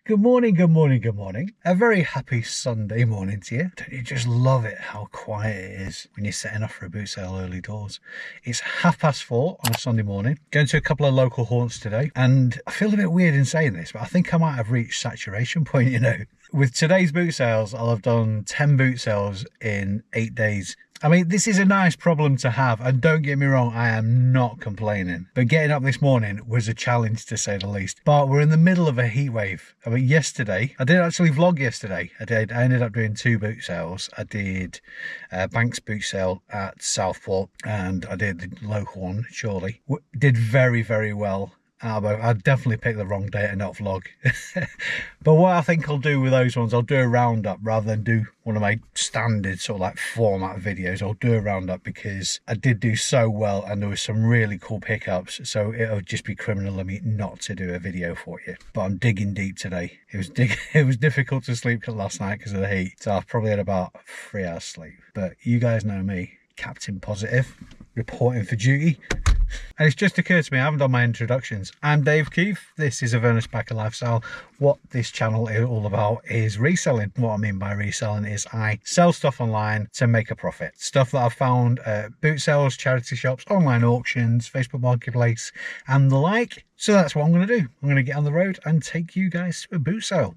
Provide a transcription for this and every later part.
Good morning, good morning, good morning. A very happy Sunday morning to you. Don't you just love it how quiet it is when you're setting off for a boot sale early doors? It's 4:30 on a Sunday morning. Going to a couple of local haunts today, and I feel a bit weird in saying this, but I think I might have reached saturation point, you know. With today's boot sales, I'll have done 10 boot sales in 8 days. I mean, this is a nice problem to have, and don't get me wrong, I am not complaining. But getting up this morning was a challenge, to say the least. But we're in the middle of a heat wave. I mean, yesterday, I didn't actually vlog yesterday. I ended up doing 2 boot sales. I did Banks boot sale at Southport, and I did the local one, Surely. Did very, very well. I definitely picked the wrong day to not vlog. But what I think I'll do with those ones, I'll do a roundup rather than do one of my standard sort of like format videos. I'll do a roundup because I did do so well and there was some really cool pickups. So it'll just be criminal of me not to do a video for you. But I'm digging deep today. It was difficult to sleep last night because of the heat. So I've probably had about 3 hours sleep. But you guys know me, Captain Positive, reporting for duty. And it's just occurred to me, I haven't done my introductions. I'm Dave Keefe. This is Avernus Packer Lifestyle. What this channel is all about is reselling. What I mean by reselling is I sell stuff online to make a profit. Stuff that I've found at boot sales, charity shops, online auctions, Facebook Marketplace, and the like. So that's what I'm going to do. I'm going to get on the road and take you guys to a boot sale.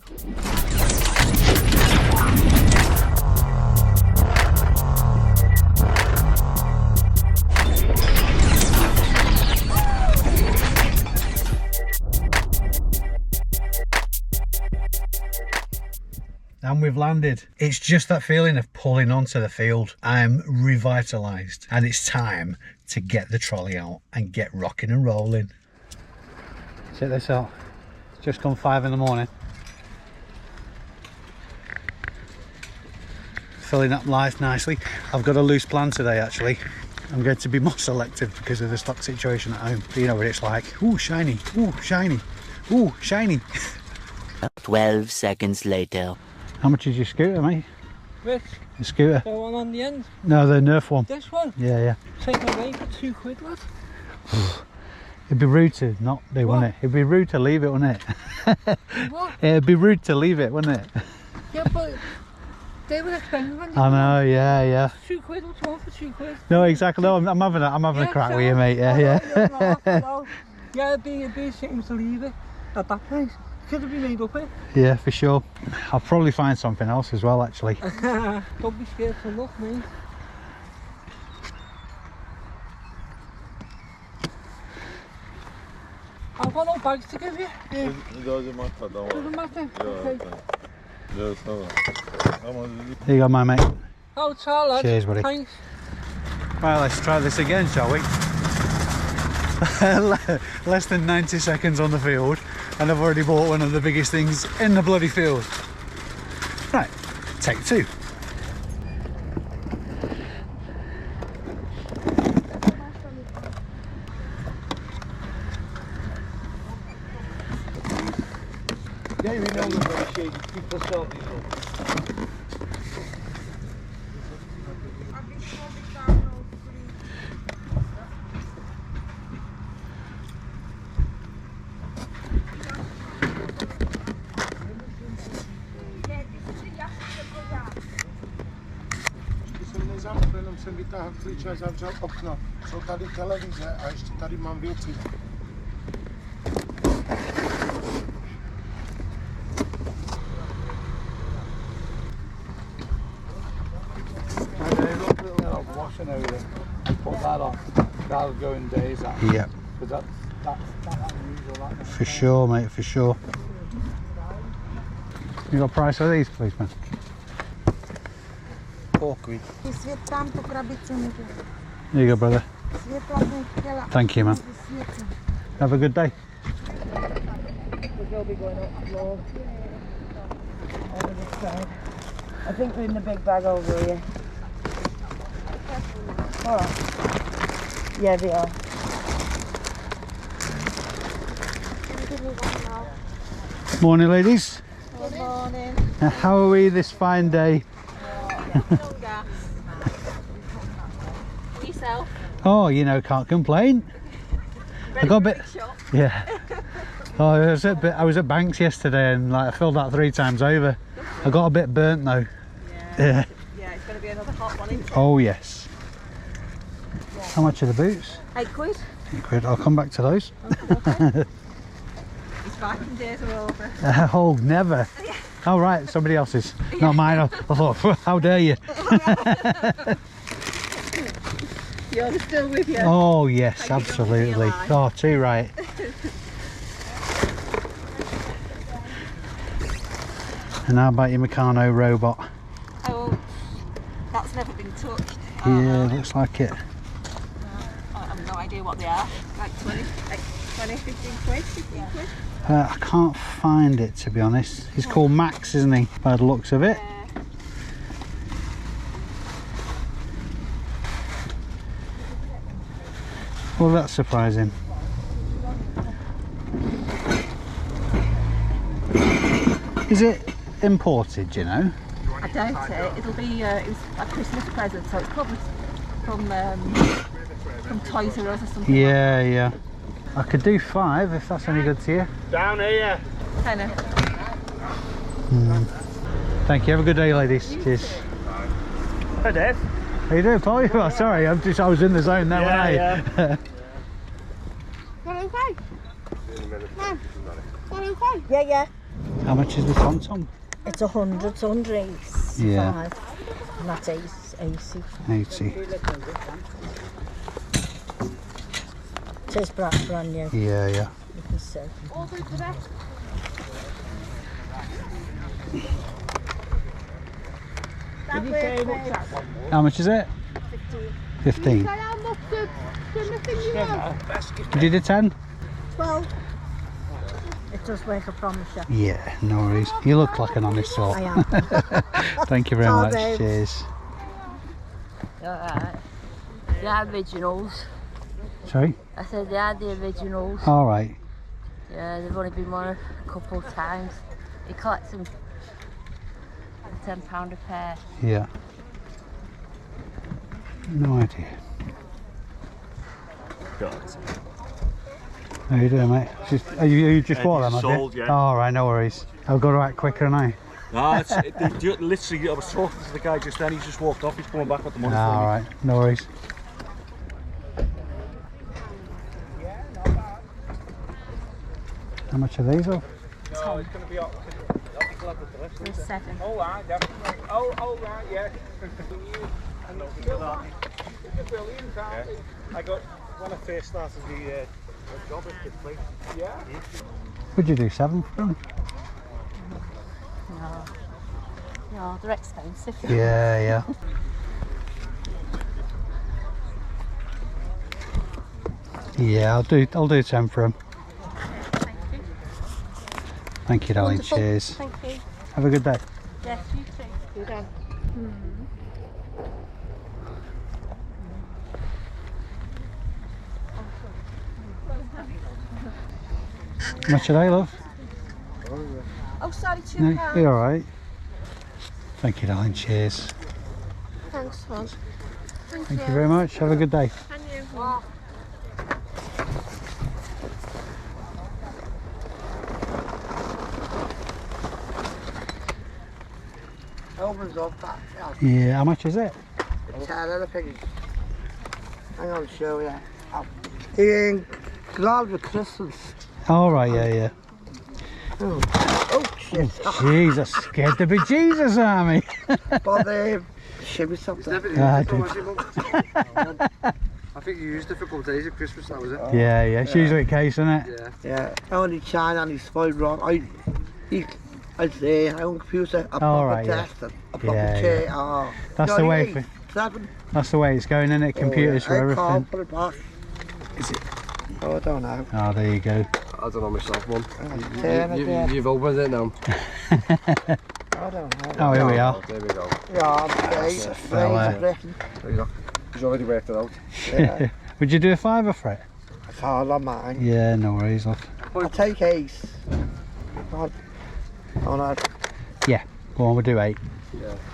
And we've landed. It's just that feeling of pulling onto the field. I'm revitalized and it's time to get the trolley out and get rocking and rolling. Check this out. It's just gone 5 in the morning. Filling up lights nicely. I've got a loose plan today actually. I'm going to be more selective because of the stock situation at home. You know what it's like. Ooh, shiny. Ooh, shiny. Ooh, shiny. 12 seconds later. How much is your scooter, mate? Which? The scooter? The one on the end? No, the Nerf one. This one? Yeah, yeah. Take away for £2, lad. It'd be rude to not do, wouldn't it? It'd be rude to leave it, wouldn't it? What? It'd be rude to leave it, wouldn't it? Yeah, but they were expensive. I know, yeah, yeah. £2, what do you want for £2? No, exactly. No, I'm having a crack with you, mate. Yeah, yeah. Yeah, it'd be a shame to leave it at that place. Could have been made up here. Yeah, for sure. I'll probably find something else as well, actually. Don't be scared to look, mate. I've got no bags to give you. Yeah. Doesn't matter, don't worry. Doesn't matter? Yeah, Okay. Yes, Here you go, my mate. Oh, it's all, lad. Cheers, buddy. Thanks. Right, let's try this again, shall we? Less than 90 seconds on the field and I've already bought one of the biggest things in the bloody field. Right, take 2. Yeah, we know the very shady people sell these up. Jenom jsem vytáhl klíč a zavřel okno. Jsou tady televize a ještě tady mám věci. Washing over it. Put that on. That'll go in days. That. Yeah. Because that's unusual. That For sure, mate, for sure. You got a price for these, please, man? £4. Svět tam po krabici může. There you go, brother. Světla jsem chtěla. Thank you, man. Have a good day. They'll be going up low. Over this side. I think we're in the big bag over here. Alright. Yeah, they are. Morning, ladies. Good morning. How are we this fine day? Yourself? Oh, you know, can't complain. I got a bit, yeah. Oh, I was at Banks yesterday and like I filled that 3 times over. I got a bit burnt though. Yeah. Yeah, it's going to be another hot one, isn't it? Oh yes. How much are the boots? £8. £8. I'll come back to those. His biking days are over. Oh, never. Oh right, somebody else's, not mine. I thought, how dare you? You're still with you. Oh yes, Thank you for absolutely. being alive. Oh, too right. And how about your Meccano robot? Oh, that's never been touched. Yeah, looks like it. I have no idea what they are. Like 20, 15 quid, 15 quid. I can't find it, to be honest. He's called Max, isn't he? By the looks of it. Well, that's surprising. Is it imported, do you know? I doubt it. It'll be it was a Christmas present, so it's probably from Toys R Us or something. Yeah, yeah. I could do 5 if that's any good to you. Down here. Kind of. Thank you. Have a good day, ladies. Cheers. Hi, Dave. How you doing, Paul? Oh, sorry, I was in the zone there, wasn't I? Yeah. Yeah, yeah. How much is the Tom? It's 100, it's 185. Yeah. And that's 80. 80. It is brand new. Yeah, yeah. You can see. How much is it? 15. Did you do 10? 12. It does work, I promise you. Yeah, no worries. You look like an honest sort. I am. Thank you very Oh, much. babes. Cheers. Alright. They are originals. Sorry? I said they are the originals. All right. Yeah, they've only been worn a couple of times. He collects them for £10 a pair. Yeah. No idea. How you doing, mate? You just bought them, have you? sold, yeah. All right, no worries. I'll go right quicker, and I. No, literally, I was talking to the guy just then, he's just walked off, he's coming back with the money. All right, no worries. How much are these of? No, it's going to be up. There's 7. Oh, right, definitely. Oh, right, yeah. Brilliant, aren't they? I got, when I first started the job at this place. Yeah. Would you do 7 for them? No, they're expensive. Yeah, yeah. Yeah, I'll do 10 for them. Thank you, darling. Wonderful. Cheers. Thank you. Have a good day. Yes, you too. You done? How much are they, love? Oh, sorry, £2. No, you're all right. Thank you, darling. Cheers. Thanks, hon. Thank you very much. Have a good day. And you. Opens up that. Yeah, how much is it? It's a little piggy. I'm going to show you. In glad with Christmas. All right, yeah. Oh shit. Jesus, scared to be Jesus, Army. But should be something. I do. I think you used it for a couple of days at Christmas, that was it? Yeah, it's usually the case, isn't it? Yeah. Only China and he's quite wrong. I'd say I own a computer, a proper right, yeah. desk, a proper Yeah, chair. Oh, That's the way. 7. That's the way it's going, isn't it? Computers for I everything. can't put it back. Is it? Oh, I don't know. Oh, there you go. I don't know myself, Mum. You've opened it now. I don't know. Oh, here we are. There we go. Yeah, That's a fella. There you go. He's already worked it out. Yeah. Would you do a 5 for it? It's hard on mine. Yeah, no worries, love. I'll take ace. Oh no. Yeah. Go on, we'll do 8.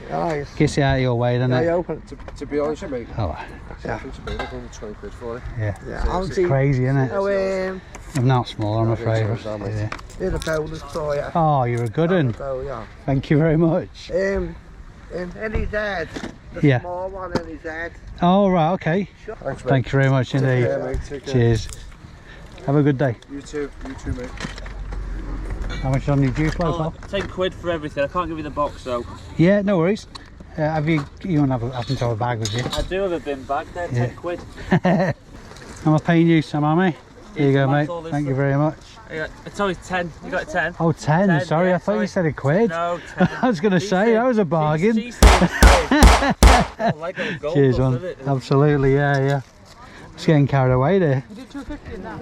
Nice. Kiss it out of your way, doesn't Yeah, it? you open. To be honest with you, mate, Oh, Yeah. I think it's about 120 quid for it. yeah. Yeah, I'll It's see. crazy, isn't it? Oh, I'm not smaller, I'm No, afraid. it's not, mate. Yeah. here's a bonus for you. Oh, you're a good one. So, yeah. Thank you very much. In his head. The Yeah. small one in his head. Oh, right, okay. Thanks, mate. Thank you very much indeed. Yeah, mate, take care. Cheers. Have a good day. You too, mate. How much on your juice, Oh, pal? 10 quid for everything. I can't give you the box though. Yeah, no worries. Have you won't happen to have a bag with you? I do have a bin bag there, 10 quid. Am I paying you some, am I? Here you go, That's mate. all this Thank you stuff. very much. Yeah, it's only 10. You got a 10? Oh, 10. 10, Sorry, yeah, I thought you sorry. said a quid. No, 10. I was going to say, that was a bargain. She's I like a gold Cheers, dust, man. isn't it? Absolutely, yeah. Just getting carried away there. You did 250 now.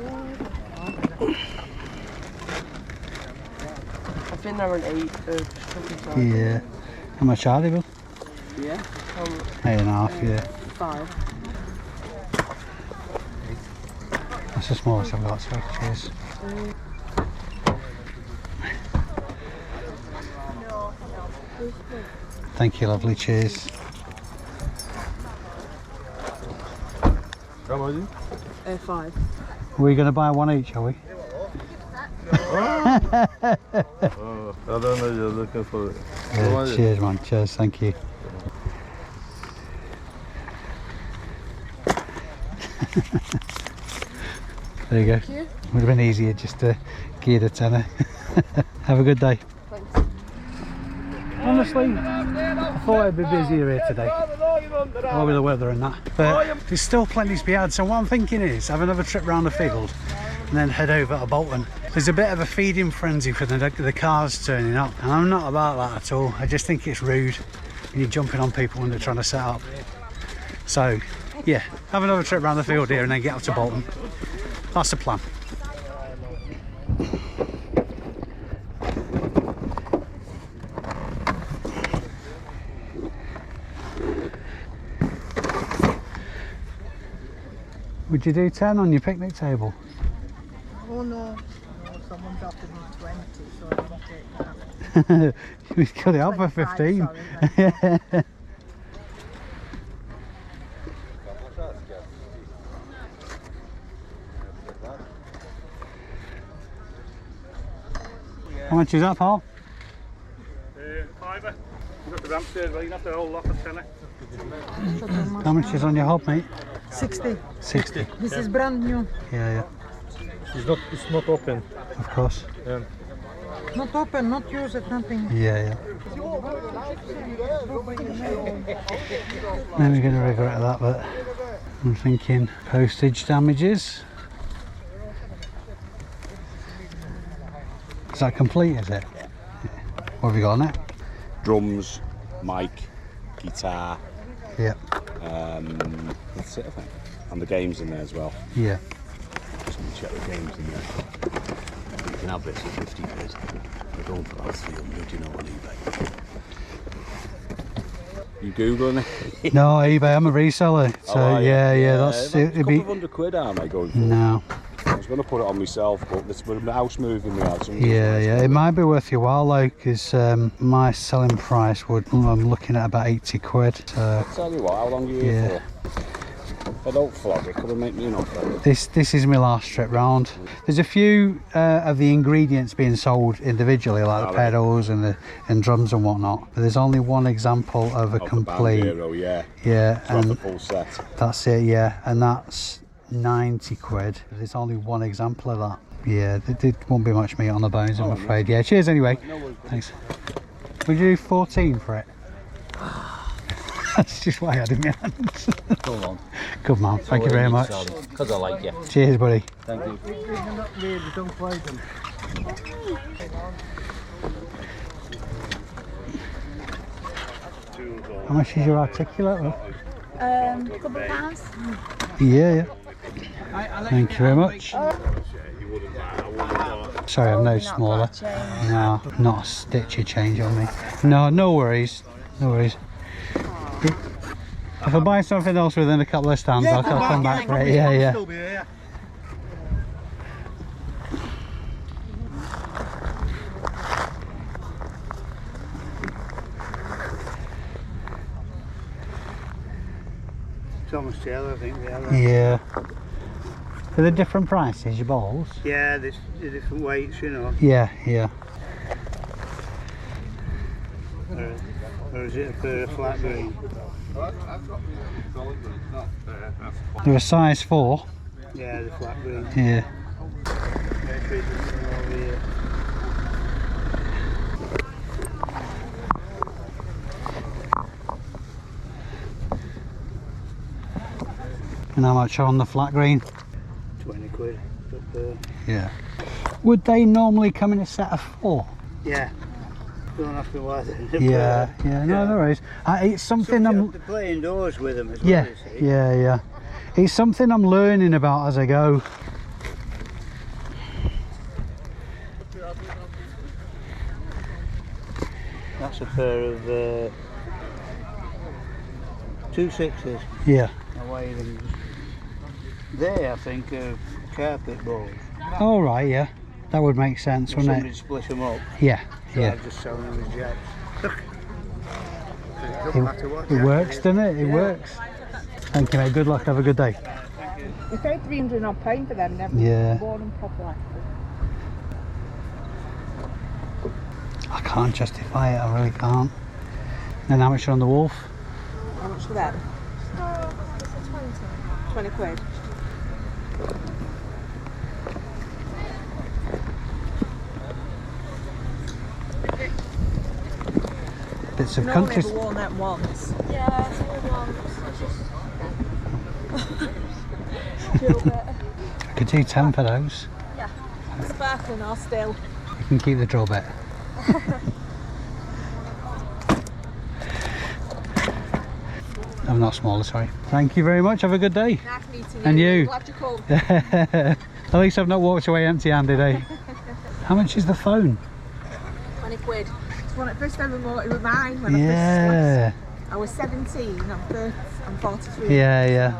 I've been there an 8 for Yeah. How much are they, Bill? Yeah. 8.5, yeah. 5. That's the smallest I've got, so cheers. Thank you, lovely, cheers. How much? 5. We're going to buy one each, are we? I don't know, you're looking for it. Yeah, cheers, man. Cheers, thank you. There you go. Would have been easier just to give you the tenner. Have a good day. Honestly, I thought I'd be busier here today. All with the weather and that. But there's still plenty to be had. So what I'm thinking is have another trip round the field and then head over to Bolton. There's a bit of a feeding frenzy for the cars turning up. And I'm not about that at all. I just think it's rude when you're jumping on people when they're trying to set up. So yeah, have another trip round the field here and then get up to Bolton. That's the plan. Would you do 10 on your picnic table? Oh no, someone's offered me 20, so I'm going to take that. We cut it up for 15. Sorry, How much is that, Paul? Fiver. You got the ramp stairs, well, you have the whole lot of tenner. How much is on your hob, mate? 60. 60. This is brand new. Yeah, It's not open. of course. Not open, not used, nothing. Yeah. Then we're going to regret that, but I'm thinking postage damages. Is that complete, is it? What have you got on it? Drums, mic, guitar, Yeah. that's it I think. And the games in there as well. Yeah. Just want to check the games in there. You can have this for 50 quid. We're going for about 300, you know, on eBay. You Googling it? No, eBay, I'm a reseller. So Oh, yeah, that's it's a it'd couple be of £100 aren't they going for? no. I was going to put it on myself, but this with the house moving we had. Yeah, it might be worth your while though, because my selling price I'm looking at about 80 quid. So I'll tell you what, how long are you here yeah. for? If I don't flog it, come and make me an offer. This is my last trip round. There's a few of the ingredients being sold individually, like the pedals and drums and whatnot. But there's only one example of a complete. Hero, yeah. Yeah, So and the full set. that's it. Yeah, and that's 90 quid. There's only one example of that. Yeah, there won't be much meat on the bones, I'm afraid. Yeah, cheers anyway. Thanks. Would you do 14 for it? That's just what I had in my hands. Go on. Good man, thank you very much. Because I like you. Cheers, buddy. Thank you. How much is your articulate? Couple of pounds. Yeah. Thank you very much. Sorry, I'm no smaller. No, not a stitch of change on me. No worries. No worries. If I buy something else within a couple of stands, I'll come back for it. Yeah. Thomas Taylor, I think they are. Yeah. Are they different prices, your balls? Yeah, they're different weights, you know. Yeah, yeah. Or is it a pair of flat green? They're a size 4. Yeah, the flat green. Yeah. And how much are on the flat green? 20 quid. But, Yeah. Would they normally come in a set of 4? yeah. Don't have to wear them. Yeah, yeah, no worries. It's something I'm... To play indoors with them as well, Yeah, you see. yeah. It's something I'm learning about as I go. That's a pair of 2/6s. Yeah. Away them. They, I think, are carpet balls. All right, yeah. That would make sense, wouldn't Somebody it? split them up. Yeah, So yeah. I'm just selling them as jets. It works, doesn't it? It works. Thank you, mate. Good luck. Have a good day. We paid £300 odd pound for them, never Yeah. worn them properly. I can't justify it. I really can't. And how much are on the wolf? How much for them? 20 quid. Bits of I've only country. ever worn them once. Yeah, it's only once. I could do 10 for those. Sparkling or still. You can keep the draw bet. I'm not smaller, sorry. Thank you very much. Have a good day. Nice meeting you. And you. Glad you called. At least I've not walked away empty-handed, eh? How much is the phone? 20 quid. It's one at first ever bought it was mine when I first Yeah. left. I was 17, I'm 43. Yeah.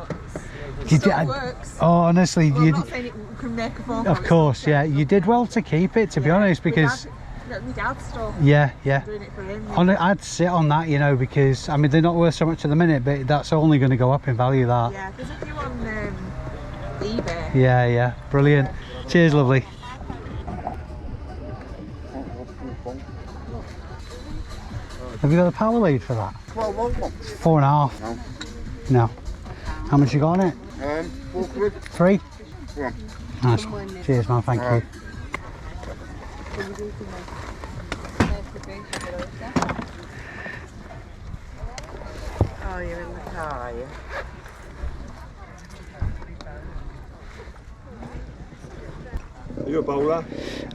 It You still did- works. Oh, honestly, Well, I'm you. not saying it can make a phone call. Of course, yeah. You did well to keep it, to be honest, because My dad's still yeah. doing it for him. I'd sit on that, you know, because I mean they're not worth so much at the minute, but that's only going to go up in value. That. Yeah, there's a few on eBay. Yeah. Brilliant. Cheers, lovely. Have you got a power lead for that? 4.5. No. How much you got on it? 4 quid. 3? Yeah. Nice one. Cheers, man. Thank you. Oh, you're in the car, are you? Are you a bowler?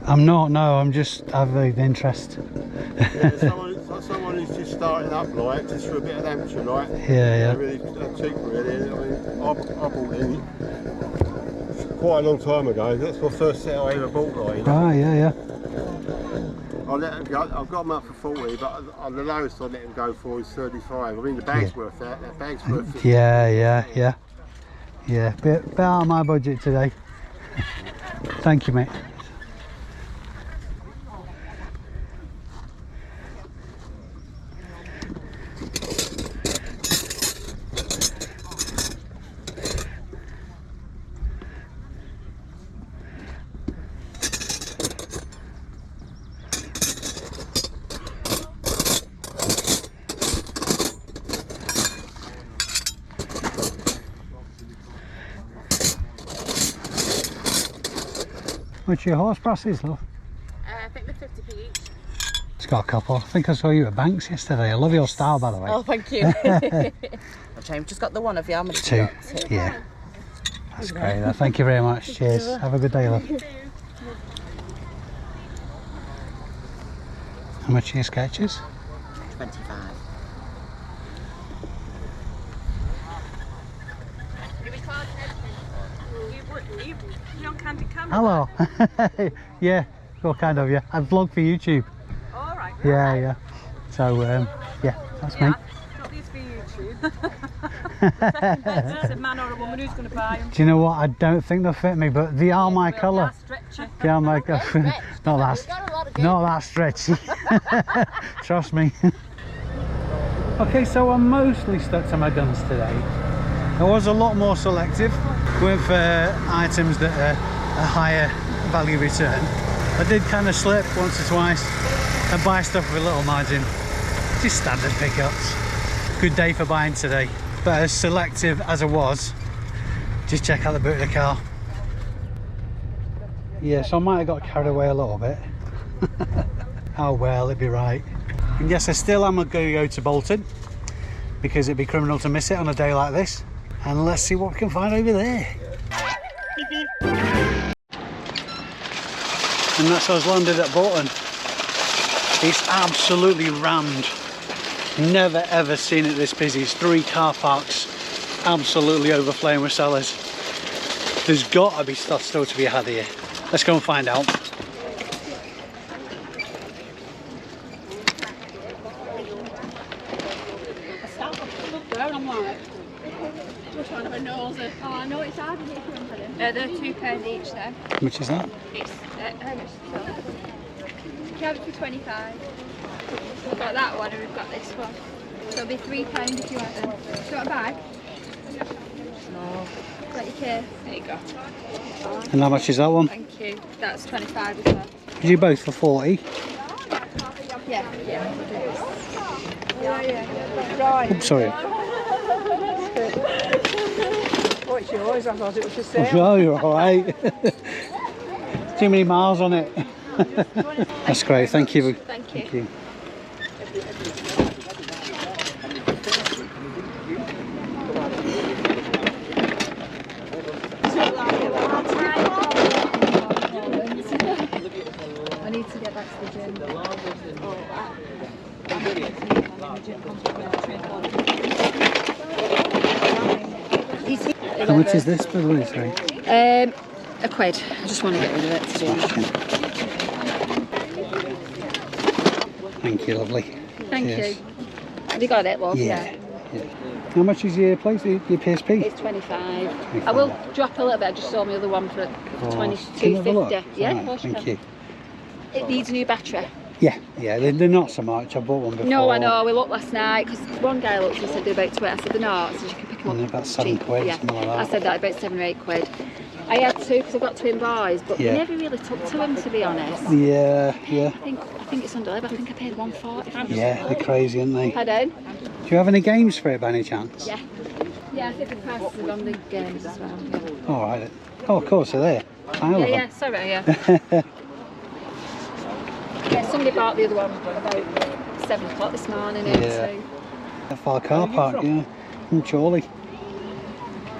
I'm not. No, I'm just having interest. Yeah, someone who's just starting up, like, just for a bit of amateur, like. Yeah. Really cheap, really. I mean, I bought in quite a long time ago. That's my first set I ever bought, like. Ah, yeah. I let them go. I've got them up for 40, but the lowest I let them go for is 35. I mean, the bag's worth that. That bag's worth 50. Yeah. Bit out of my budget today. Thank you, mate. What's your horse prices, love? I think they're 50p each. It's got a couple. I think I saw you at Banks yesterday. I love your style, by the way. Oh, thank you. I've just got the one of you. How many Two. Yeah. That's great. Thank you very much. Cheers. Have a good day, love. How much are your sketches? 25. You on candid camera? Hello. Yeah, well, kind of, yeah. I vlog for YouTube. All right. Yeah. So, yeah, that's me. Not these for YouTube. It's a man or a woman who's going to buy them. Do you know what? I don't think they'll fit me, but they are my colour. They are my colour. Not that stretchy. Trust me. Okay, so I'm mostly stuck to my guns today. I was a lot more selective. Went for items that are a higher value return. I did kind of slip once or twice and buy stuff with a little margin. Just standard pickups. Good day for buying today. But as selective as I was, just check out the boot of the car. Yeah, so I might have got carried away a little bit. Oh well, it'd be right. And yes, I still am going to go to Bolton because it'd be criminal to miss it on a day like this. And let's see what we can find over there. And that's us landed at Bolton. It's absolutely rammed. Never ever seen it this busy. It's 3 car parks absolutely overflowing with sellers. There's got to be stuff still to be had here. Let's go and find out. Oh, I know it's hard. They're £2 each then. How much is that? It's how much? You have it for 25. We've got that one and we've got this one. So it'll be £3 if you want them. Do you want a bag? No. Got your case. There you go. And how much is that one? Thank you. That's 25 as well. You do both for 40. Yeah. Right. Oops, sorry. Oh, it's yours. I thought it was for sale. Oh, you're alright. Too many miles on it. That's great, thank you. Thank you. I need to get back to the gym. How much is this, by the way, sorry? A quid. I just want to get rid of it to be honest. Thank you, lovely. Thank Cheers. you. Have you got it, love? Yeah. How much is your place, your PSP? It's 25. I will drop a little bit. I just saw my other one for £22.50. Yeah, of course you thank can. you. It needs a new battery. Yeah, they're not so much. I bought one before. No, I know. We looked last night because one guy looked and said they're about 20. I said they're not. I said you can pick them And they're up about 7 cheap. quid, Yeah. something like that. I said that about 7 or 8 quid. I had 2 because I've got twin boys, but we never really took to them, to be honest. Yeah. I think it's undelivered. I think I paid £140 for them. Yeah, they're crazy, aren't they? Pardon? Do you have any games for it by any chance? Yeah. Yeah, I think the prices are on the games as well. Yeah. All right. Oh, of course, they're there. Yeah, sorry, yeah. Yeah, somebody bought the other one about 7 o'clock this morning. Yeah. A far car park, yeah. From Chorley.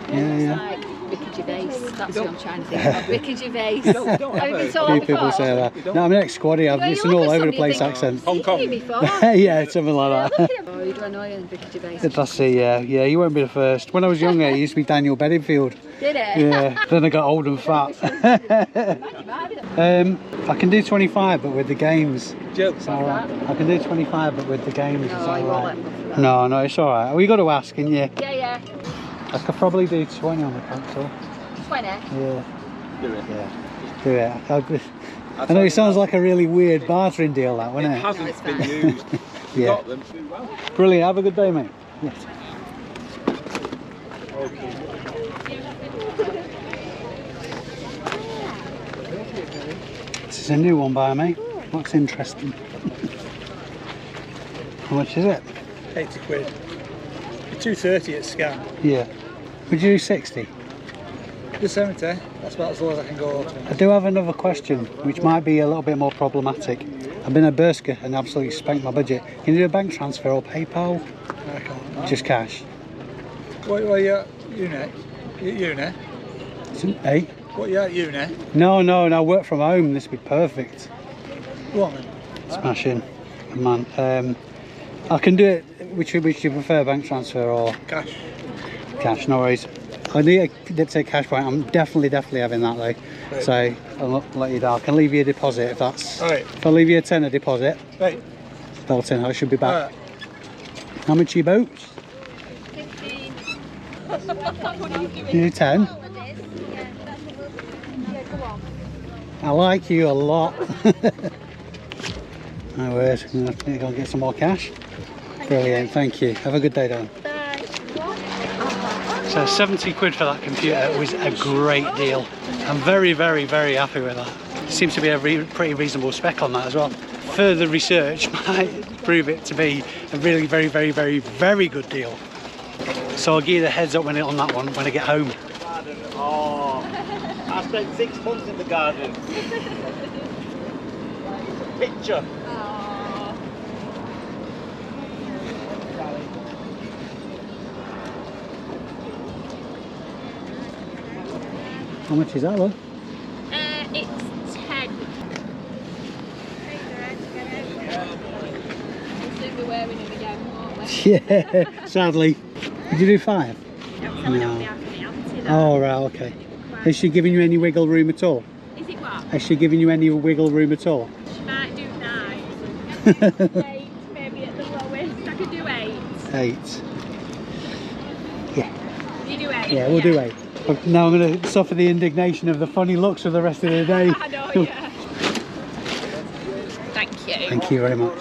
Yeah. Like Ricky Gervais, that's who I'm trying to think of. Ricky Gervais. Have you been told Few that people before? say that. No, I'm an ex-squaddy. It's an all over the place accent. Hong Kong. Before. Yeah, something like that. Oh, you don't know you, Ricky Gervais. That's it, yeah. You won't be the first. When I was younger, it used to be Daniel Bedingfield. Did it? Yeah, then I got old and fat. I can do 25, but with the games. Jokes. All right. I can do 25, but with the games. No, It's I all won't right. let them for that. No, it's all right. We got to ask, and yeah. Yeah. I could probably do 20 on the console. 20? Yeah. Do it. Yeah. Do it. I know it sounds like a really weird bartering deal, that, wouldn't it? Hasn't been used. Yeah. Got them. Brilliant. Have a good day, mate. Yes. This is a new one by me. Looks interesting. How much is it? 80 quid. 230 at Scan. Yeah. Would you do 60? The 70, that's about as low as I can go. I do have another question, which might be a little bit more problematic. I've been at Berska and absolutely spanked my budget. Can you do a bank transfer or PayPal? I can't. Just cash. What are you at uni? Uni? Hey? What are you at uni? No, I work from home. This would be perfect. Go on then. Smashing. Man. I can do it. Which you prefer, bank transfer or Cash. cash? No worries. I did say cash point. I'm definitely having that though. Right. So I'll let you down. I can leave you a deposit if that's. Alright. If I leave you a tenner deposit, Right. Bolton, I should be back. Alright. How much are your boats? 15. You do 10? I like you a lot. No worries. I'm going to go and get some more cash. Brilliant, thank you. Have a good day, Dan. Bye. So 70 quid for that computer was a great deal. I'm very, very, very happy with that. Seems to be a pretty reasonable spec on that as well. Further research might prove it to be a really, very, very, very, very good deal. So I'll give you the heads up on that one when I get home. Oh, I spent 6 months in the garden. Picture. How much is that, love? It's 10. We'll soon be wearing them again, won't we? Yeah, sadly. Did you do 5? No. Oh, right, okay. Has she given you any wiggle room at all? Is it what? Has she given you any wiggle room at all? She might do 9. 8, maybe at the lowest. I could do 8. 8. Yeah. You do 8? Yeah, we'll do 8. Now I'm going to suffer the indignation of the funny looks for the rest of the day. I know, yeah. Thank you. Thank you very much.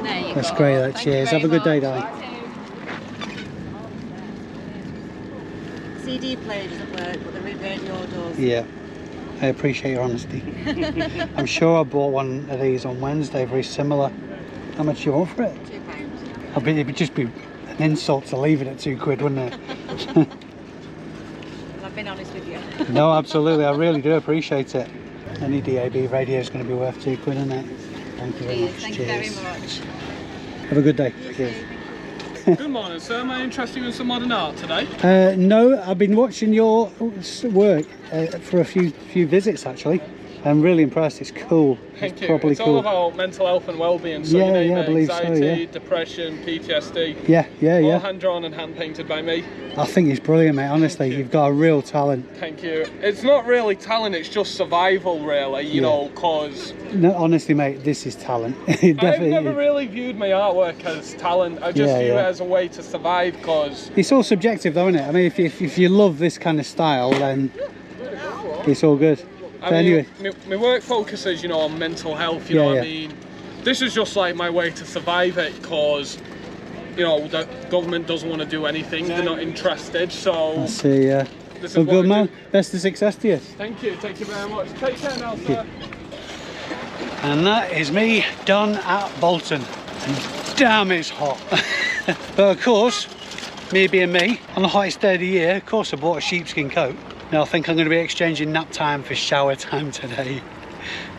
There you That's go. great, that. Thank Cheers. you Have a good day, very darling. CD player doesn't work, but the radio does. Yeah, I appreciate your honesty. I'm sure I bought one of these on Wednesday, very similar. How much do you want for it? £2. I mean, it would just be an insult to leave it at 2 quid, wouldn't it? I've been honest with you. No, absolutely, I really do appreciate it. Any DAB radio is going to be worth 2 quid, isn't it? Thank you very much. Thank Cheers. you very much. Have a good day. Cheers. Good morning, sir. Am I interested in some modern art today? No, I've been watching your work for a few visits actually. I'm really impressed. It's cool. Thank you. Properly It's cool. all about mental health and well-being. So Yeah, you name yeah, I it, believe so, anxiety, yeah. depression, PTSD. Yeah, All hand-drawn and hand-painted by me. I think it's brilliant, mate. Honestly, you've got a real talent. Thank you. It's not really talent, it's just survival, really, you know, because... No, honestly, mate, this is talent. It I've definitely never is. really viewed my artwork as talent. I just view it as a way to survive, because... It's all subjective, though, isn't it? I mean, if you love this kind of style, then it's all good. But anyway, my work focuses, you know, on mental health, you know what I mean? This is just like my way to survive it, because, you know, the government doesn't want to do anything, they're not interested, so... I see, yeah. This is Well, what good I man. do. Best of success to you. Thank you very much. Take care now, sir. And that is me done at Bolton. And damn, it's hot. But of course, me being me, on the hottest day of the year, of course I bought a sheepskin coat. Now I think I'm going to be exchanging nap time for shower time today.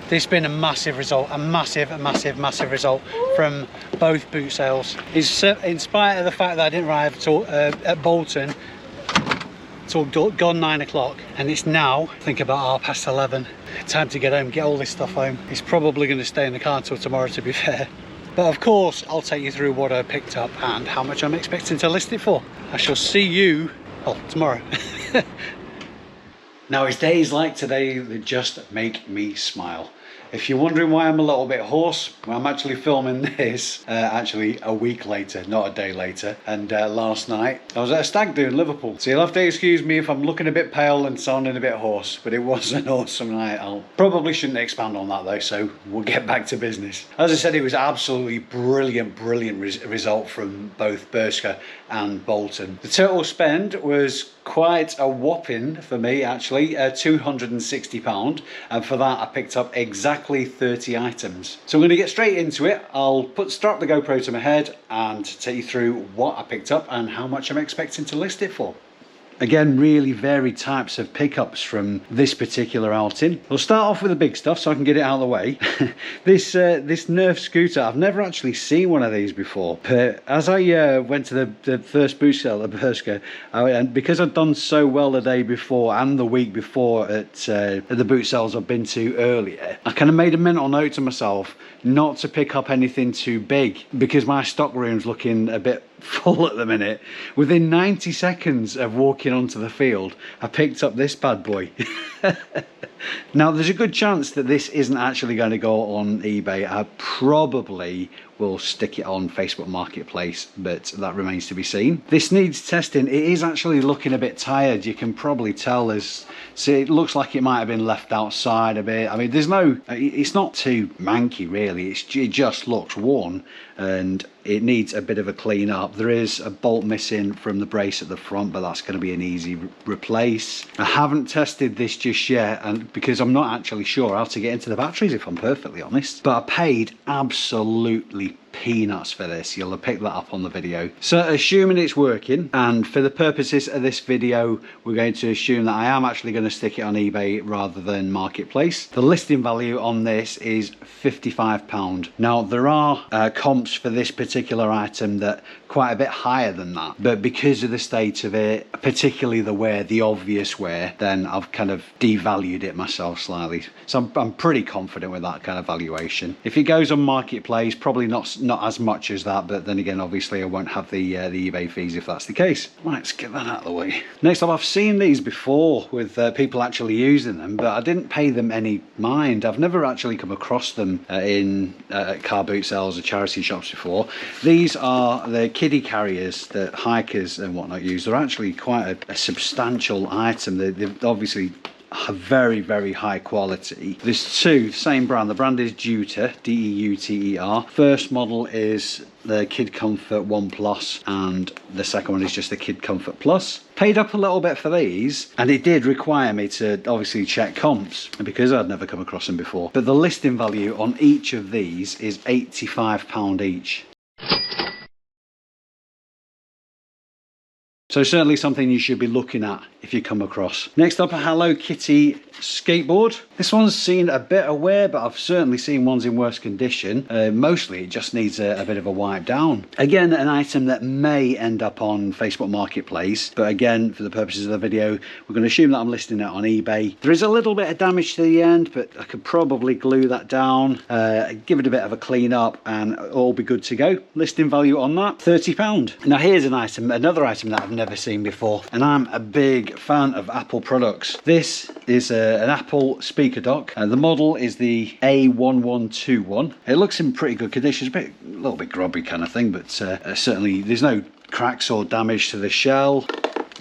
This has been a massive result, a massive result from both boot sales. It's, in spite of the fact that I didn't arrive at Bolton till gone 9 o'clock, and it's now, I think, about 11:30. Time to get home, get all this stuff home. It's probably going to stay in the car until tomorrow, to be fair. But of course, I'll take you through what I picked up and how much I'm expecting to list it for. I shall see you, well, tomorrow. Now, it's days like today that just make me smile. If you're wondering why I'm a little bit hoarse, well, I'm actually filming this actually a week later, not a day later. And last night I was at a stag do in Liverpool. So you'll have to excuse me if I'm looking a bit pale and sounding a bit hoarse, but it was an awesome night. I'll probably shouldn't expand on that though, so we'll get back to business. As I said, it was absolutely brilliant result from both Bershka and Bolton. The total spend was quite a whopping for me, actually, £260, and for that I picked up exactly 30 items. So I'm going to get straight into it. I'll strap the GoPro to my head and take you through what I picked up and how much I'm expecting to list it for. Again, really varied types of pickups from this particular outing. We'll start off with the big stuff so I can get it out of the way. This Nerf scooter, I've never actually seen one of these before. But as I went to the first boot sale at Bershka, and because I'd done so well the day before and the week before at the boot sales I've been to earlier, I kind of made a mental note to myself not to pick up anything too big because my stock room's looking a bit full at the minute. Within 90 seconds of walking onto the field, I picked up this bad boy. Now, there's a good chance that this isn't actually going to go on eBay. I probably will stick it on Facebook Marketplace, but that remains to be seen. This needs testing. It is actually looking a bit tired. You can probably tell see, it looks like it might have been left outside a bit. I mean, it's not too manky really. It just looks worn and it needs a bit of a clean up. top. There is a bolt missing from the brace at the front, but that's going to be an easy replace. I haven't tested this just yet, and because I'm not actually sure how to get into the batteries, if I'm perfectly honest. But I paid absolutely peanuts for this. You'll have picked that up on the video. So assuming it's working, and for the purposes of this video, we're going to assume that I am actually going to stick it on eBay rather than Marketplace. The listing value on this is £55. Now there are comps for this particular item that quite a bit higher than that, but because of the state of it, particularly the wear, the obvious wear, then I've kind of devalued it myself slightly. So I'm pretty confident with that kind of valuation. If it goes on Marketplace, probably not as much as that, but then again, obviously I won't have the eBay fees if that's the case. Right, let's get that out of the way. Next up, I've seen these before with people actually using them, but I didn't pay them any mind. I've never actually come across them in car boot sales or charity shops before. These are the kiddie carriers that hikers and whatnot use. They're actually quite a substantial item. They're obviously very, very high quality. There's two, same brand. The brand is Deuter, D-E-U-T-E-R. First model is the Kid Comfort 1 Plus, and the second one is just the Kid Comfort Plus. Paid up a little bit for these, and it did require me to obviously check comps because I'd never come across them before. But the listing value on each of these is £85 each. So certainly something you should be looking at if you come across. Next up, a Hello Kitty skateboard. This one's seen a bit of wear, but I've certainly seen ones in worse condition. Mostly it just needs a bit of a wipe down. Again, an item that may end up on Facebook Marketplace, but again, for the purposes of the video, we're going to assume that I'm listing it on eBay. There is a little bit of damage to the end, but I could probably glue that down, give it a bit of a clean up, and all be good to go. Listing value on that, £30. Now here's an item, another item that I've never seen before, and I'm a big fan of Apple products. This is an Apple speaker dock. The model is the A1121. It looks in pretty good condition. It's a little bit grubby kind of thing, but certainly there's no cracks or damage to the shell.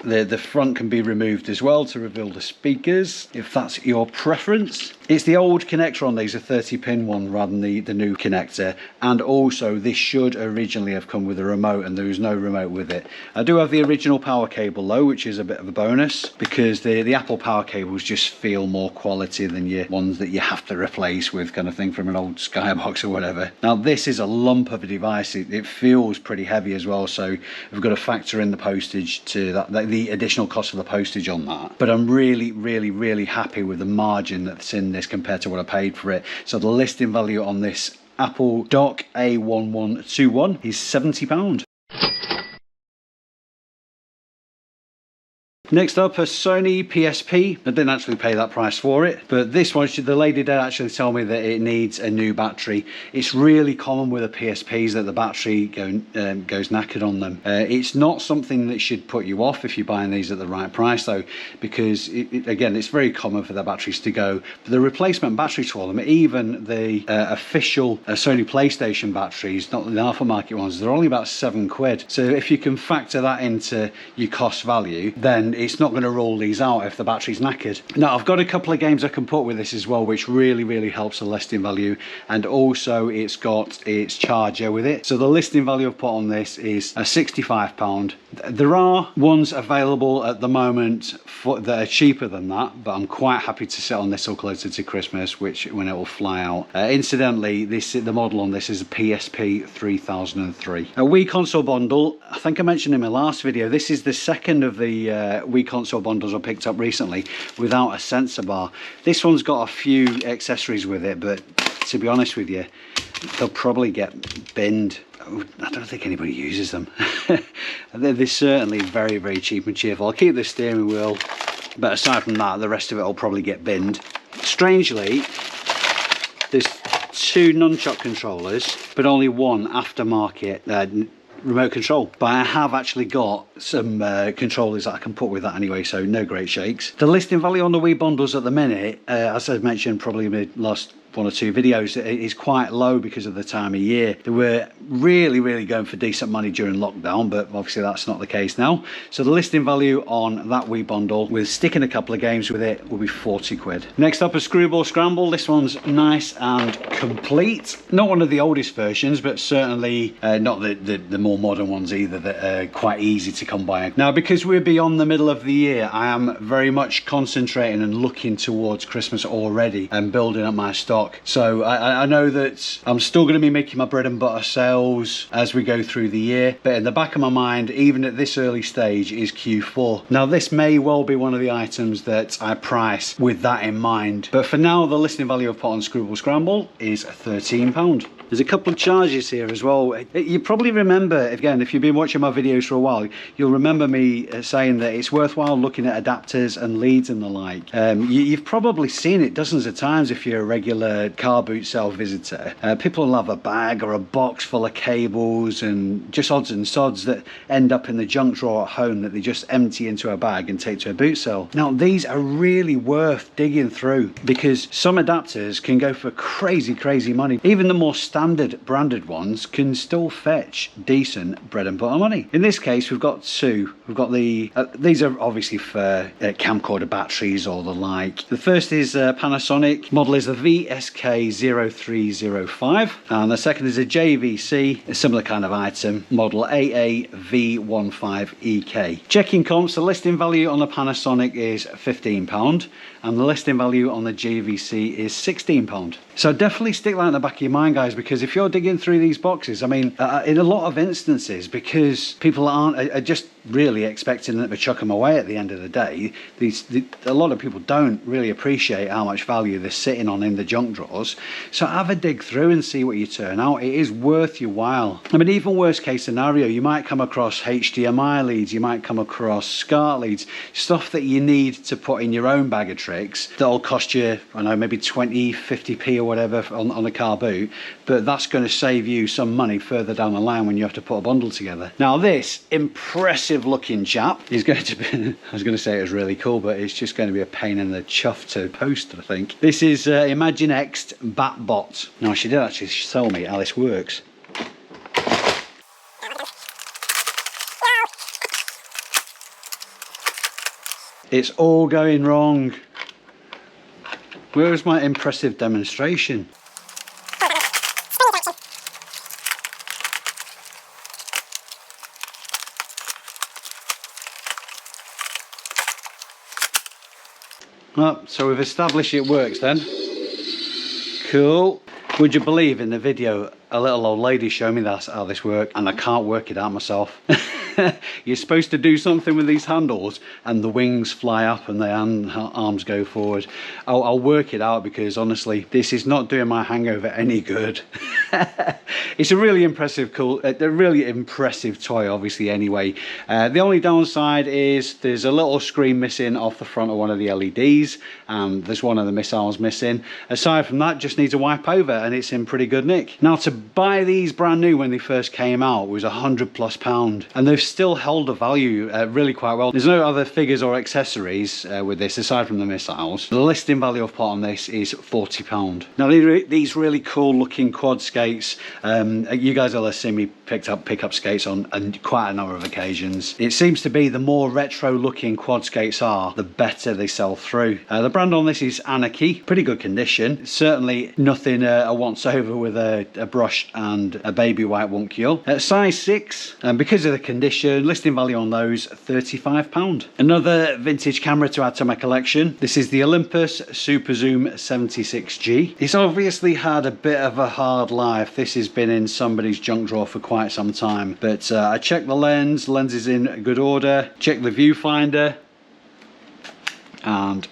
The front can be removed as well to reveal the speakers, if that's your preference. It's the old connector on these, a 30-pin one rather than the new connector, and also this should originally have come with a remote, and there was no remote with it. I do have the original power cable though, which is a bit of a bonus, because the Apple power cables just feel more quality than your ones that you have to replace with kind of thing from an old Skybox or whatever. Now this is a lump of a device. It feels pretty heavy as well, so we've got to factor in the postage to that, the additional cost of the postage on that. But I'm really happy with the margin that's in this compared to what I paid for it. So the listing value on this Apple dock A1121 is £70. Next up, a Sony PSP. I didn't actually pay that price for it, but this one, the lady did actually tell me that it needs a new battery. It's really common with the PSPs that the battery goes knackered on them. It's not something that should put you off if you're buying these at the right price though, because again, it's very common for the batteries to go. But the replacement batteries for them, even the official Sony PlayStation batteries, not the aftermarket ones, they're only about £7. So if you can factor that into your cost value, then it's not going to roll these out if the battery's knackered. Now I've got a couple of games I can put with this as well, which really helps the listing value, and also it's got its charger with it. So the listing value I've put on this is £65. There are ones available at the moment that are cheaper than that, but I'm quite happy to sit on this till closer to Christmas, when it will fly out. Incidentally, the model on this is a PSP 3003. A Wii console bundle. I think I mentioned in my last video, this is the second of the Wii console bundles I picked up recently without a sensor bar. This one's got a few accessories with it, but to be honest with you, they'll probably get binned. I don't think anybody uses them. They're certainly very cheap and cheerful. I'll keep the steering wheel, but aside from that, the rest of it will probably get binned. Strangely, there's two nunchuck controllers, but only one aftermarket remote control. But I have actually got some controllers that I can put with that anyway, so no great shakes. The listing value on the Wii bundles at the minute, as I've mentioned probably in the last one or two videos, is quite low because of the time of year. They were really going for decent money during lockdown, but obviously that's not the case now. So the listing value on that wee bundle, with sticking a couple of games with it, will be 40 quid. Next up, a Screwball Scramble. This one's nice and complete. Not one of the oldest versions, but certainly not the more modern ones either, that are quite easy to come by. Now, because we're beyond the middle of the year, I am very much concentrating and looking towards Christmas already and building up my stock. So I know that I'm still going to be making my bread and butter sales as we go through the year, but in the back of my mind, even at this early stage, is Q4. Now, this may well be one of the items that I price with that in mind, but for now, the listing value of pot on Screwball Scramble is £13. There's a couple of charges here as well. You probably remember, again, if you've been watching my videos for a while, you'll remember me saying that it's worthwhile looking at adapters and leads and the like. You've probably seen it dozens of times if you're a regular car boot sale visitor. People will have a bag or a box full of cables and just odds and sods that end up in the junk drawer at home that they just empty into a bag and take to a boot sale. Now, these are really worth digging through because some adapters can go for crazy money. Even the more standard branded ones can still fetch decent bread and butter money. In this case, we've got two. We've got the these are obviously for camcorder batteries or the like. The first is Panasonic, model is the VSK0305, and the second is a JVC, a similar kind of item, model AA-V15EK. Checking comps, the listing value on the Panasonic is £15 and the listing value on the JVC is £16. So definitely stick that in the back of your mind, guys, because if you're digging through these boxes, I mean, in a lot of instances, because people are just really expecting them to chuck them away at the end of the day, a lot of people don't really appreciate how much value they're sitting on in the junk drawers. So have a dig through and see what you turn out. It is worth your while. I mean, even worst case scenario, you might come across HDMI leads, you might come across SCART leads, stuff that you need to put in your own bag of tricks that'll cost you, I don't know, maybe 20, 50p or whatever on a car boot, but that's going to save you some money further down the line when you have to put a bundle together. Now, this impressive looking chap is going to be, I was going to say it was really cool, but it's just going to be a pain in the chuff to post, I think. This is ImagineX BatBot. Now, she did actually sell me how this works. It's all going wrong. Where's my impressive demonstration? Well, so we've established it works then. Cool. Would you believe in the video, a little old lady showed me how this worked, and I can't work it out myself. You're supposed to do something with these handles and the wings fly up and the arms go forward. I'll work it out, because honestly, this is not doing my hangover any good. It's a really impressive, a really impressive toy, obviously, anyway. The only downside is there's a little screen missing off the front of one of the LEDs, and there's one of the missiles missing. Aside from that, just needs a wipe over and it's in pretty good nick. Now, to buy these brand new when they first came out was £100+, and they've still held the value really quite well. There's no other figures or accessories with this aside from the missiles. The listing value of pot on this is £40. Now, these really cool looking quad skates, you guys will have seen me pick up skates on quite a number of occasions. It seems to be the more retro looking quad skates are, the better they sell through. The brand on this is Anarchy, pretty good condition. Certainly nothing a once over with a brush and a baby white won't cure. Size 6, and because of the condition, listing value on those £35. Another vintage camera to add to my collection. This is the Olympus Super Zoom 76G. It's obviously had a bit of a hard life. This has been in somebody's junk drawer for quite some time, but I checked the lens is in good order, checked the viewfinder, and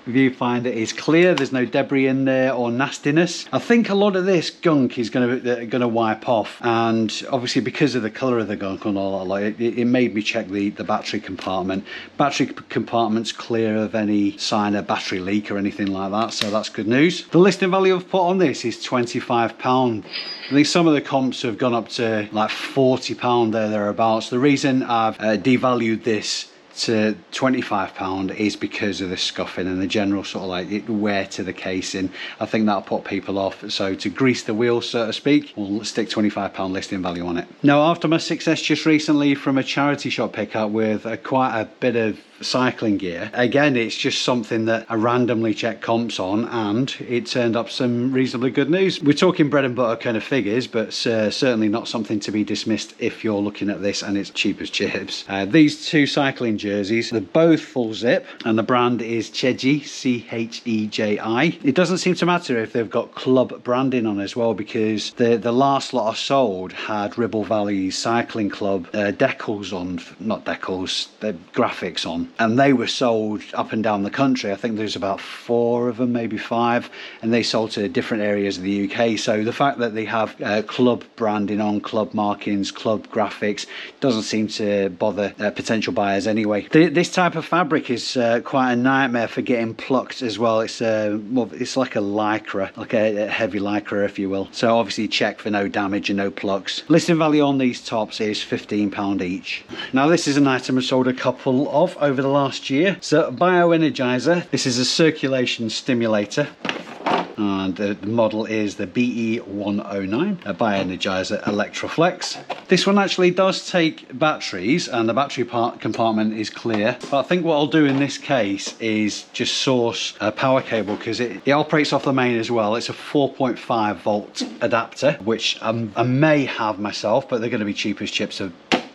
viewfinder is clear. There's no debris in there or nastiness. I think a lot of this gunk is going to wipe off, and obviously because of the colour of the gunk and all that, like it made me check the battery compartment. Battery compartment's clear of any sign of battery leak or anything like that, so that's good news. The listing value I've put on this is £25. I think some of the comps have gone up to like £40 thereabouts. The reason I've devalued this to £25 is because of the scuffing and the general sort of like wear to the casing. I think that'll put people off. So to grease the wheels, so to speak, we'll stick £25 listing value on it. Now, after my success just recently from a charity shop pickup with quite a bit of cycling gear, again, it's just something that I randomly checked comps on, and it turned up some reasonably good news. We're talking bread and butter kind of figures, but certainly not something to be dismissed if you're looking at this and it's cheap as chips. These two cycling jerseys, they're both full zip, and the brand is Cheji, C-H-E-J-I. It doesn't seem to matter if they've got club branding on as well, because the last lot I sold had Ribble Valley Cycling Club decals on, not decals, the graphics on, and they were sold up and down the country. I think there's about 4 of them, maybe 5, and they sold to different areas of the UK. So the fact that they have club branding on, club markings, club graphics, doesn't seem to bother potential buyers anyway. This type of fabric is quite a nightmare for getting plucked as well. It's like a lycra, like a heavy lycra, if you will. So obviously check for no damage and no plucks. Listing value on these tops is £15 each. Now, this is an item I sold a couple of over the last year. So Bioenergizer, this is a circulation stimulator, and the model is the BE109, a Bioenergizer Electroflex. This one actually does take batteries, and the battery compartment is clear, but I think what I'll do in this case is just source a power cable, because it operates off the main as well. It's a 4.5 volt adapter, which I may have myself, but they're going to be cheap as chips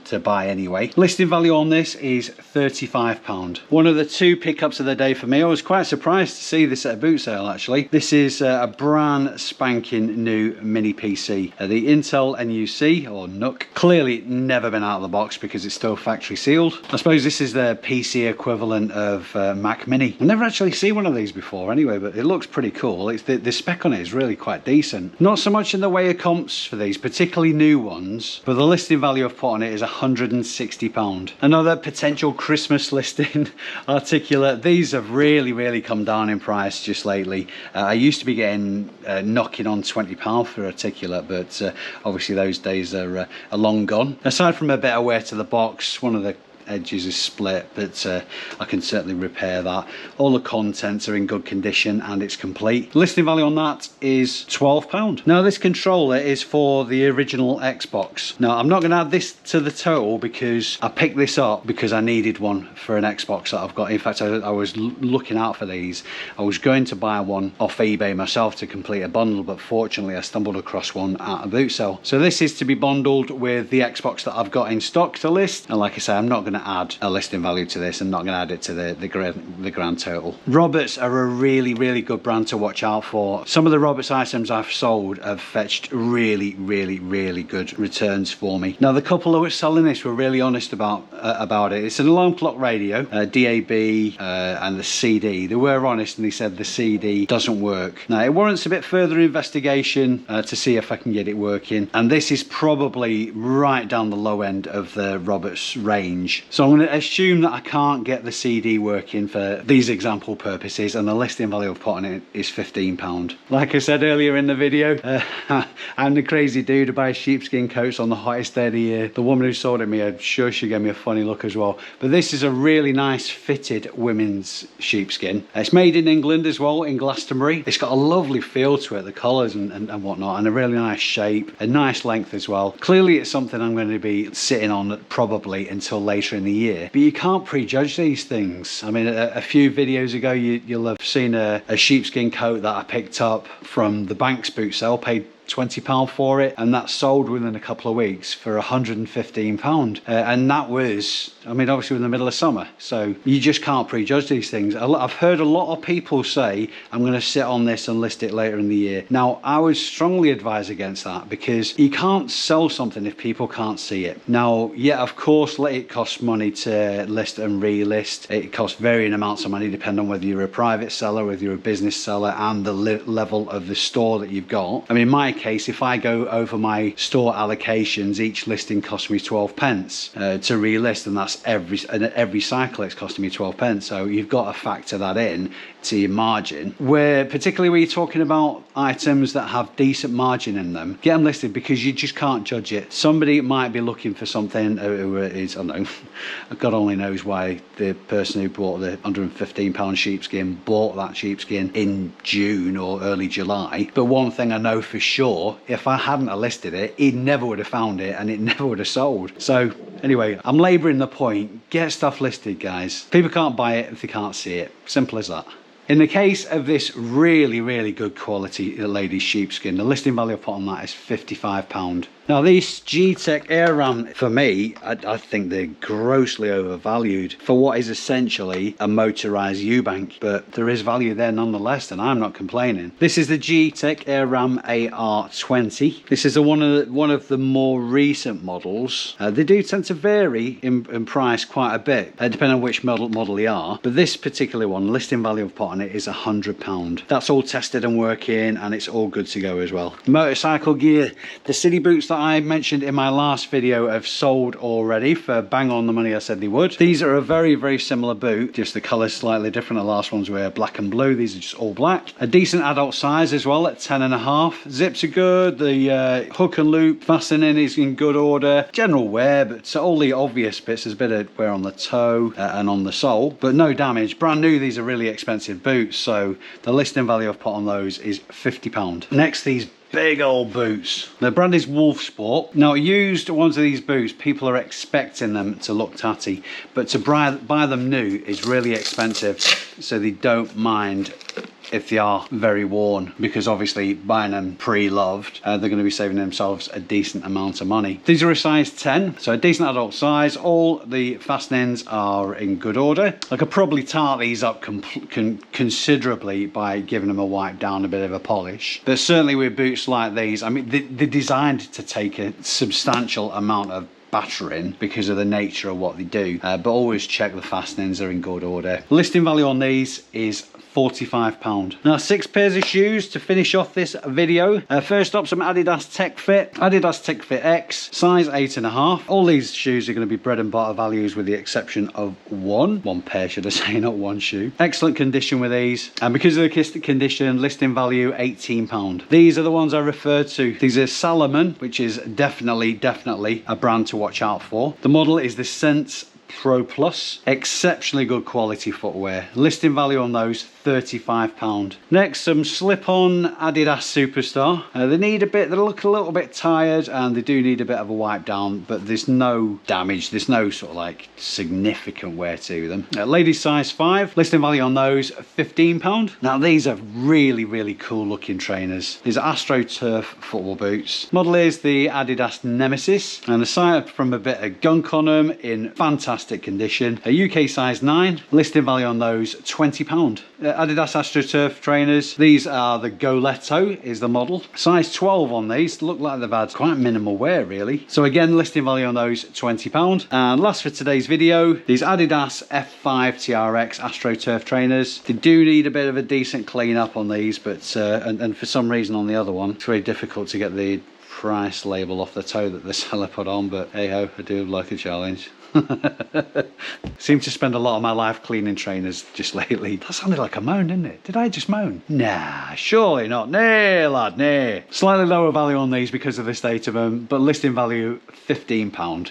to buy anyway. Listing value on this is £35. One of the 2 pickups of the day for me. I was quite surprised to see this at a boot sale actually. This is a brand spanking new mini PC, the Intel NUC or NUC. Clearly never been out of the box because it's still factory sealed. I suppose this is the PC equivalent of Mac Mini. I've never actually seen one of these before anyway, but it looks pretty cool. It's the spec on it is really quite decent. Not so much in the way of comps for these, particularly new ones, but the listing value I've put on it is £160. Another potential Christmas listing articulate. These have really come down in price just lately. I used to be getting knocking on £20 for articulate, but obviously those days are long gone. Aside from a bit of wear to the box, one of the edges is split, but I can certainly repair that. All the contents are in good condition and it's complete. Listing value on that is £12. Now, this controller is for the original Xbox. Now, I'm not going to add this to the total because I picked this up because I needed one for an Xbox that I've got. In fact, I was looking out for these. I was going to buy one off eBay myself to complete a bundle, but fortunately I stumbled across one at a boot sale. So this is to be bundled with the Xbox that I've got in stock to list, and like I say, I'm not going to add a listing value to this and not going to add it to the grand total. Roberts are a really good brand to watch out for. Some of the Roberts items I've sold have fetched really good returns for me. Now, the couple who were selling this were really honest about it. It's an alarm clock radio, DAB, and the CD. They were honest and they said the CD doesn't work. Now, it warrants a bit further investigation to see if I can get it working, and this is probably right down the low end of the Roberts range. So I'm going to assume that I can't get the CD working for these example purposes, and the listing value I've put on it is £15. Like I said earlier in the video, I'm the crazy dude who buys sheepskin coats on the hottest day of the year. The woman who sold it to me, I'm sure she gave me a funny look as well. But this is a really nice fitted women's sheepskin. It's made in England as well, in Glastonbury. It's got a lovely feel to it, the colours and whatnot, and a really nice shape, a nice length as well. Clearly it's something I'm going to be sitting on probably until later in the year, but you can't prejudge these things. I mean, a few videos ago you'll have seen a sheepskin coat that I picked up from the Banks boot sale, paid £20 for it, and that sold within a couple of weeks for £115, and that was, I mean, obviously in the middle of summer, so you just can't prejudge these things. I've heard a lot of people say I'm going to sit on this and list it later in the year. Now, I would strongly advise against that, because you can't sell something if people can't see it. Now, yeah, of course, it costs money to list and relist. It costs varying amounts of money depending on whether you're a private seller, whether you're a business seller, and the level of the store that you've got. I mean, in my case, if I go over my store allocations, each listing costs me 12 pence to relist, and that's every cycle it's costing me 12 pence. So you've got to factor that in to your margin. Particularly when you're talking about items that have decent margin in them, get them listed, because you just can't judge it. Somebody might be looking for something who is, I don't know, God only knows why the person who bought the £115 sheepskin bought that sheepskin in June or early July. But one thing I know for sure, if I hadn't listed it, he never would have found it and it never would have sold. So anyway, I'm labouring the point. Get stuff listed, guys. People can't buy it if they can't see it. Simple as that. In the case of this really, really good quality ladies sheepskin, the listing value I put on that is £55. Now these G-Tech Air Ram, for me, I think they're grossly overvalued for what is essentially a motorised Eubank, but there is value there nonetheless, and I'm not complaining. This is the G-Tech Air Ram AR20. This is one of the more recent models. They do tend to vary in price quite a bit, depending on which model you are, but this particular one, listing value I've put on it is £100. That's all tested and working, and it's all good to go as well. Motorcycle gear, the city boots that I mentioned in my last video have sold already for bang on the money I said they would. These are a very, very similar boot, just the colour's slightly different. The last ones were black and blue, these are just all black. A decent adult size as well at 10.5. Zips are good, the hook and loop fastening is in good order. General wear, but all the obvious bits, there's a bit of wear on the toe and on the sole, but no damage. Brand new, these are really expensive boots, so the listing value I've put on those is £50. Next, these big old boots. The brand is Wolf Sport. Now, used ones of these boots, people are expecting them to look tatty, but to buy them new is really expensive, so they don't mind if they are very worn, because obviously buying them pre-loved, they're going to be saving themselves a decent amount of money. These are a size 10, so a decent adult size. All the fastenings are in good order. I could probably tart these up considerably by giving them a wipe down, a bit of a polish, but certainly with boots like these, I mean, they're designed to take a substantial amount of battering because of the nature of what they do, but always check the fastenings are in good order. Listing value on these is £45. Now, 6 pairs of shoes to finish off this video. First up, some Adidas Tech Fit. Adidas Tech Fit X, size 8.5. All these shoes are going to be bread and butter values with the exception of one pair, should I say, not one shoe. Excellent condition with these, and because of the condition, listing value £18. These are the ones I referred to. These are Salomon, which is definitely a brand to watch out for. The model is the Sense Pro Plus. Exceptionally good quality footwear. Listing value on those £35. Next, some slip-on Adidas Superstar. They look a little bit tired, and they do need a bit of a wipe down, but there's no damage, there's no sort of like significant wear to them. Ladies size 5, listing value on those £15. Now these are really cool looking trainers. These are AstroTurf football boots. Model is the Adidas Nemesis, and aside from a bit of gunk on them, in fantastic condition. A UK size 9, listing value on those £20. Adidas AstroTurf trainers. These are the Goletto is the model. Size 12 on these. Look like they've had quite minimal wear really. So again, listing value on those £20. And last for today's video, these Adidas F5 TRX AstroTurf trainers. They do need a bit of a decent clean up on these, but and for some reason on the other one, it's very difficult to get the price label off the toe that the seller put on, but hey ho, I do like a challenge. Seem to spend a lot of my life cleaning trainers just lately. That sounded like a moan, didn't it? Did I just moan? Nah, surely not. Nay, lad, nay. Slightly lower value on these because of the state of them, but listing value £15.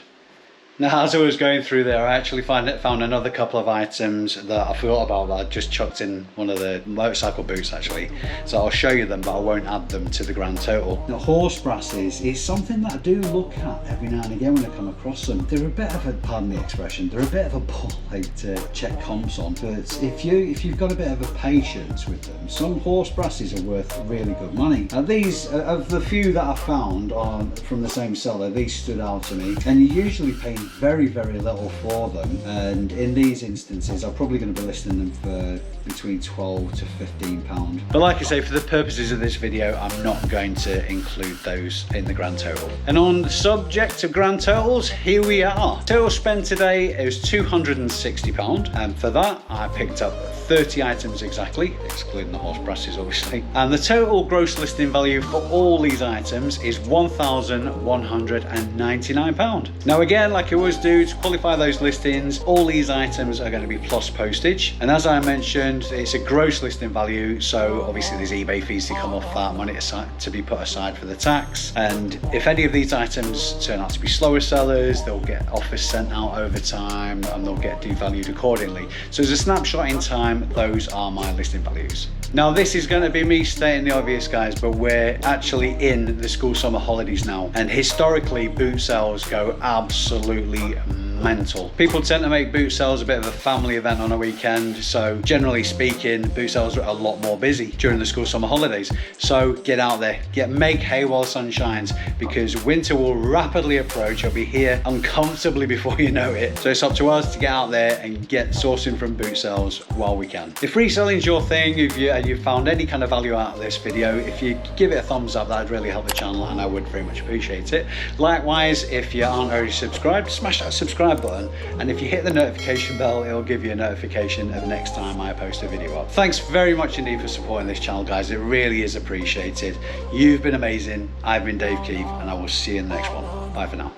Now, as I was going through there, I actually found another couple of items that I forgot about that I just chucked in one of the motorcycle boots actually. So I'll show you them, but I won't add them to the grand total. The horse brasses is something that I do look at every now and again when I come across them. They're a bit of a, pardon the expression, they're a bit of a ball to check comps on. But if you've got a bit of a patience with them, some horse brasses are worth really good money. These, of the few that I found from the same seller, these stood out to me. And you're usually paying very, very little for them, and in these instances I'm probably going to be listing them for between £12 to £15. But like I say, for the purposes of this video, I'm not going to include those in the grand total. And on the subject of grand totals, here we are. Total spend today is £260, and for that I picked up 30 items exactly, excluding the horse brasses obviously. And the total gross listing value for all these items is £1,199. Now again, like I always do, to qualify those listings, all these items are going to be plus postage. And as I mentioned, it's a gross listing value, so obviously there's eBay fees to come off that, money to be put aside for the tax. And if any of these items turn out to be slower sellers, they'll get offers sent out over time and they'll get devalued accordingly. So as a snapshot in time, those are my listing values. Now this is going to be me stating the obvious, guys, but we're actually in the school summer holidays now, and historically boot sales go absolutely mental. People tend to make boot sales a bit of a family event on a weekend, so generally speaking boot sales are a lot more busy during the school summer holidays. So get out there, make hay while the sun shines, because winter will rapidly approach. It'll be here uncomfortably before you know it. So it's up to us to get out there and get sourcing from boot sales while we can. If reselling's your thing, if you found any kind of value out of this video, if you give it a thumbs up, that'd really help the channel and I would very much appreciate it. Likewise, if you aren't already subscribed, smash that subscribe button, and if you hit the notification bell, it'll give you a notification of the next time I post a video up. Thanks very much indeed for supporting this channel, guys. It really is appreciated. You've been amazing. I've been Dave Keith, and I will see you in the next one. Bye for now.